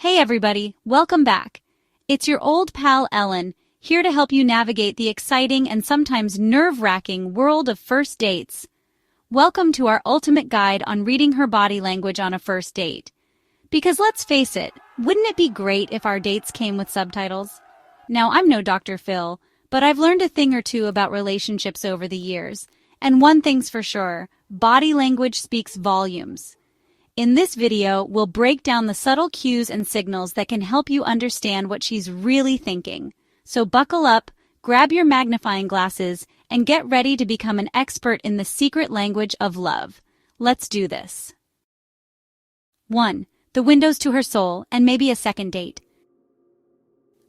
Hey everybody, welcome back. It's your old pal Ellen, here to help you navigate the exciting and sometimes nerve-wracking world of first dates. Welcome to our ultimate guide on reading her body language on a first date. Because let's face it, wouldn't it be great if our dates came with subtitles? Now, I'm no Dr. Phil, but I've learned a thing or two about relationships over the years. And one thing's for sure, body language speaks volumes. In this video, we'll break down the subtle cues and signals that can help you understand what she's really thinking. So buckle up, grab your magnifying glasses, and get ready to become an expert in the secret language of love. Let's do this. 1. The windows to her soul, and maybe a second date.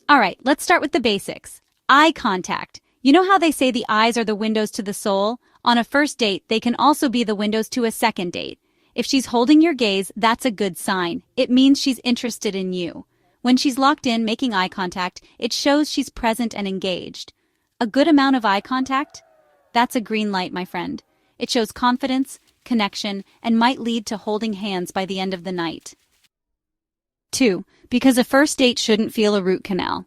Alright, let's start with the basics. Eye contact. You know how they say the eyes are the windows to the soul? On a first date, they can also be the windows to a second date. If she's holding your gaze, that's a good sign. It means she's interested in you. When she's locked in, making eye contact, it shows she's present and engaged. A good amount of eye contact? That's a green light, my friend. It shows confidence, connection, and might lead to holding hands by the end of the night. 2. Because a first date shouldn't feel a root canal.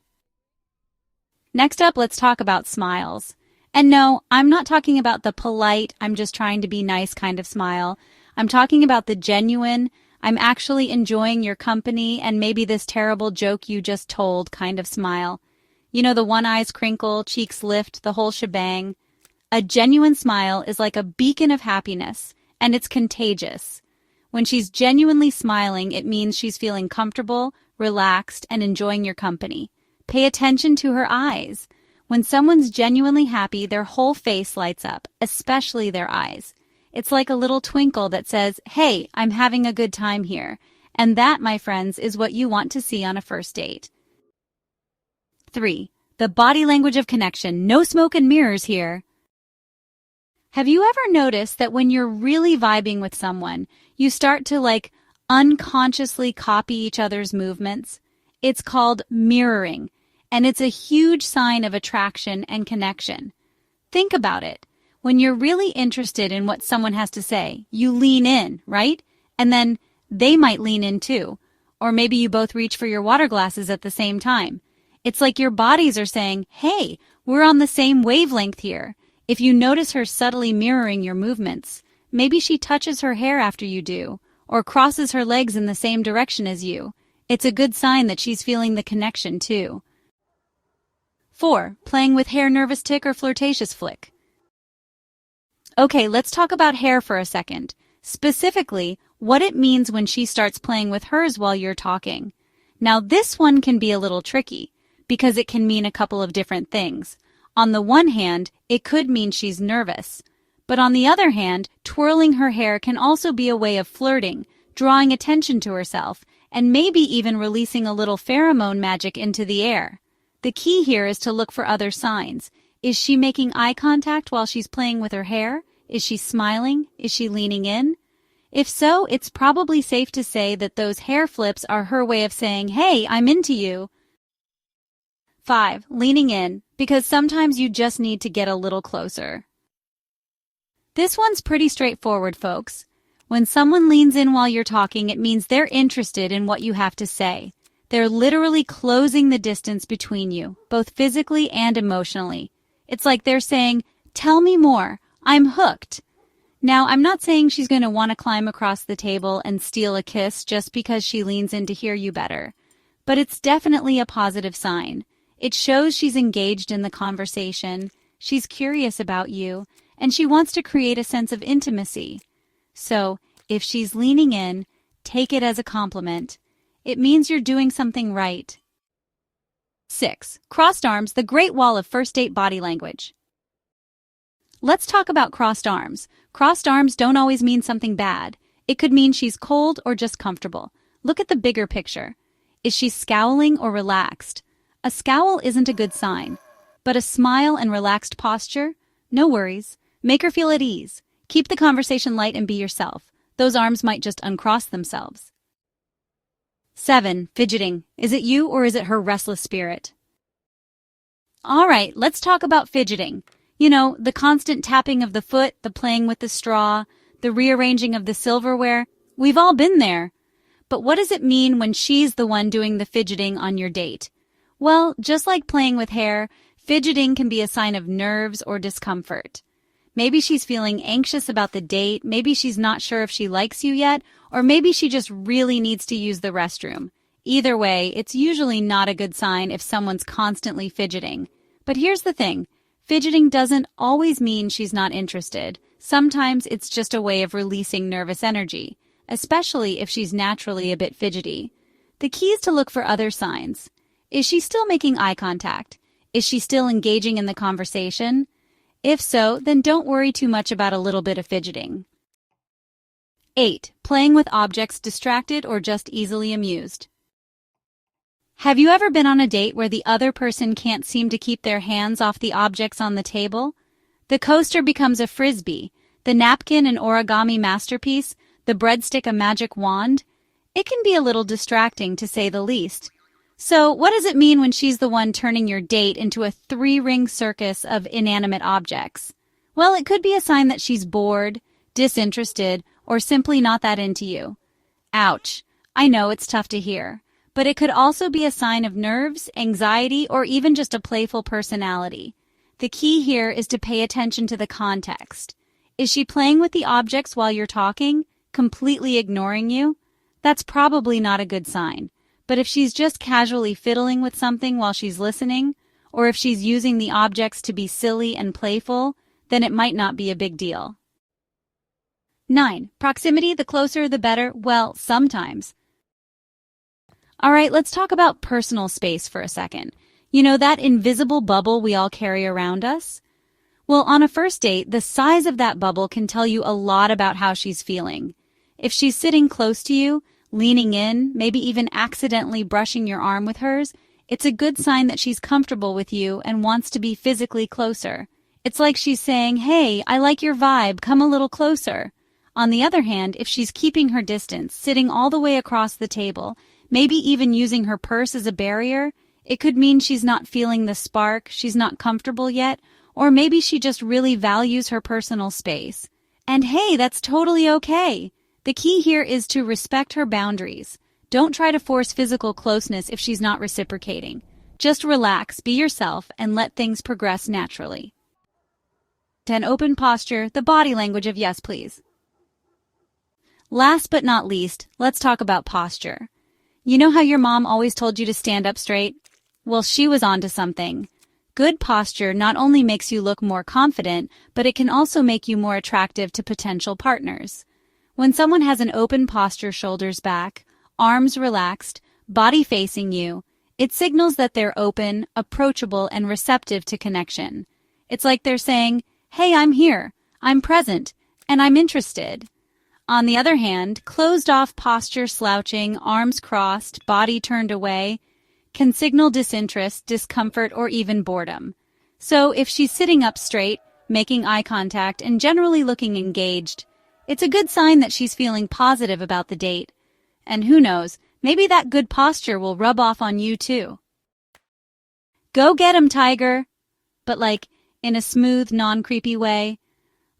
Next up, let's talk about smiles. And no, I'm not talking about the polite, I'm just trying to be nice kind of smile. I'm talking about the genuine, I'm actually enjoying your company and maybe this terrible joke you just told kind of smile. You know, the one eyes crinkle, cheeks lift, the whole shebang. A genuine smile is like a beacon of happiness, and it's contagious. When she's genuinely smiling, it means she's feeling comfortable, relaxed, and enjoying your company. Pay attention to her eyes. When someone's genuinely happy, their whole face lights up, especially their eyes. It's like a little twinkle that says, hey, I'm having a good time here. And that, my friends, is what you want to see on a first date. 3. The body language of connection. No smoke and mirrors here. Have you ever noticed that when you're really vibing with someone, you start to unconsciously copy each other's movements? It's called mirroring, and it's a huge sign of attraction and connection. Think about it. When you're really interested in what someone has to say, you lean in, right? And then they might lean in too. Or maybe you both reach for your water glasses at the same time. It's like your bodies are saying, hey, we're on the same wavelength here. If you notice her subtly mirroring your movements, maybe she touches her hair after you do, or crosses her legs in the same direction as you. It's a good sign that she's feeling the connection too. 4. Playing with hair, nervous tick or flirtatious flick. Okay, let's talk about hair for a second. Specifically, what it means when she starts playing with hers while you're talking. Now, this one can be a little tricky, because it can mean a couple of different things. On the one hand, it could mean she's nervous. But on the other hand, twirling her hair can also be a way of flirting, drawing attention to herself, and maybe even releasing a little pheromone magic into the air. The key here is to look for other signs. Is she making eye contact while she's playing with her hair? Is she smiling? Is she leaning in? If so, it's probably safe to say that those hair flips are her way of saying, hey, I'm into you. 5. Leaning in, because sometimes you just need to get a little closer. This one's pretty straightforward, folks. When someone leans in while you're talking, it means they're interested in what you have to say. They're literally closing the distance between you, both physically and emotionally. It's like they're saying, tell me more, I'm hooked. Now, I'm not saying she's going to want to climb across the table and steal a kiss just because she leans in to hear you better. But it's definitely a positive sign. It shows she's engaged in the conversation, she's curious about you, and she wants to create a sense of intimacy. So, if she's leaning in, take it as a compliment. It means you're doing something right. 6. Crossed arms, the great wall of first date body language. Let's talk about crossed arms. Crossed arms don't always mean something bad. It could mean she's cold or just comfortable. Look at the bigger picture. Is she scowling or relaxed? A scowl isn't a good sign. But a smile and relaxed posture? No worries. Make her feel at ease. Keep the conversation light and be yourself. Those arms might just uncross themselves. 7. Fidgeting. Is it you or is it her restless spirit? All right, let's talk about fidgeting. You know, the constant tapping of the foot, the playing with the straw, the rearranging of the silverware. We've all been there. But what does it mean when she's the one doing the fidgeting on your date? Well, just like playing with hair, fidgeting can be a sign of nerves or discomfort. Maybe she's feeling anxious about the date, maybe she's not sure if she likes you yet, or maybe she just really needs to use the restroom. Either way, it's usually not a good sign if someone's constantly fidgeting. But here's the thing, fidgeting doesn't always mean she's not interested. Sometimes it's just a way of releasing nervous energy, especially if she's naturally a bit fidgety. The key is to look for other signs. Is she still making eye contact? Is she still engaging in the conversation? If so, then don't worry too much about a little bit of fidgeting. 8. Playing with objects distracted or just easily amused. Have you ever been on a date where the other person can't seem to keep their hands off the objects on the table? The coaster becomes a frisbee, the napkin an origami masterpiece, the breadstick a magic wand. It can be a little distracting, to say the least. So, what does it mean when she's the one turning your date into a three-ring circus of inanimate objects? Well, it could be a sign that she's bored, disinterested, or simply not that into you. Ouch. I know it's tough to hear. But it could also be a sign of nerves, anxiety, or even just a playful personality. The key here is to pay attention to the context. Is she playing with the objects while you're talking, completely ignoring you? That's probably not a good sign. But if she's just casually fiddling with something while she's listening, or if she's using the objects to be silly and playful, then it might not be a big deal. 9. Proximity, the closer the better? Well, sometimes. Alright, let's talk about personal space for a second. You know, that invisible bubble we all carry around us? Well, on a first date, the size of that bubble can tell you a lot about how she's feeling. If she's sitting close to you, leaning in, maybe even accidentally brushing your arm with hers, it's a good sign that she's comfortable with you and wants to be physically closer. It's like she's saying, "Hey, I like your vibe, come a little closer." On the other hand, if she's keeping her distance, sitting all the way across the table, maybe even using her purse as a barrier, it could mean she's not feeling the spark, she's not comfortable yet, or maybe she just really values her personal space. And hey, that's totally okay. The key here is to respect her boundaries. Don't try to force physical closeness if she's not reciprocating. Just relax, be yourself, and let things progress naturally. 10. Open posture, the body language of yes, please. Last but not least, let's talk about posture. You know how your mom always told you to stand up straight? Well, she was onto something. Good posture not only makes you look more confident, but it can also make you more attractive to potential partners. When someone has an open posture, shoulders back, arms relaxed, body facing you, it signals that they're open, approachable, and receptive to connection. It's like they're saying, "Hey, I'm here, I'm present, and I'm interested." On the other hand, closed-off posture, slouching, arms crossed, body turned away, can signal disinterest, discomfort, or even boredom. So if she's sitting up straight, making eye contact, and generally looking engaged, it's a good sign that she's feeling positive about the date. And who knows, maybe that good posture will rub off on you too. Go get 'em, tiger! But like, in a smooth, non-creepy way.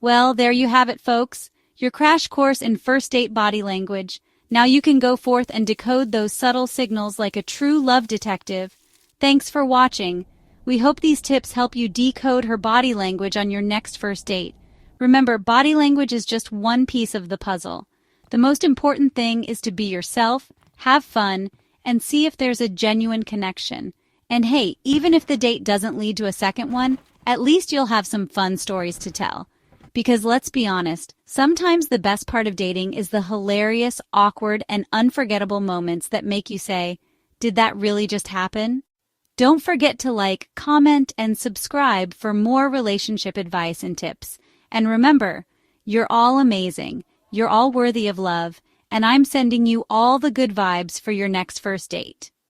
Well, there you have it, folks. Your crash course in first date body language. Now you can go forth and decode those subtle signals like a true love detective. Thanks for watching. We hope these tips help you decode her body language on your next first date. Remember, body language is just one piece of the puzzle. The most important thing is to be yourself, have fun, and see if there's a genuine connection. And hey, even if the date doesn't lead to a second one, at least you'll have some fun stories to tell. Because let's be honest, sometimes the best part of dating is the hilarious, awkward, and unforgettable moments that make you say, "Did that really just happen?" Don't forget to like, comment, and subscribe for more relationship advice and tips. And remember, you're all amazing, you're all worthy of love, and I'm sending you all the good vibes for your next first date.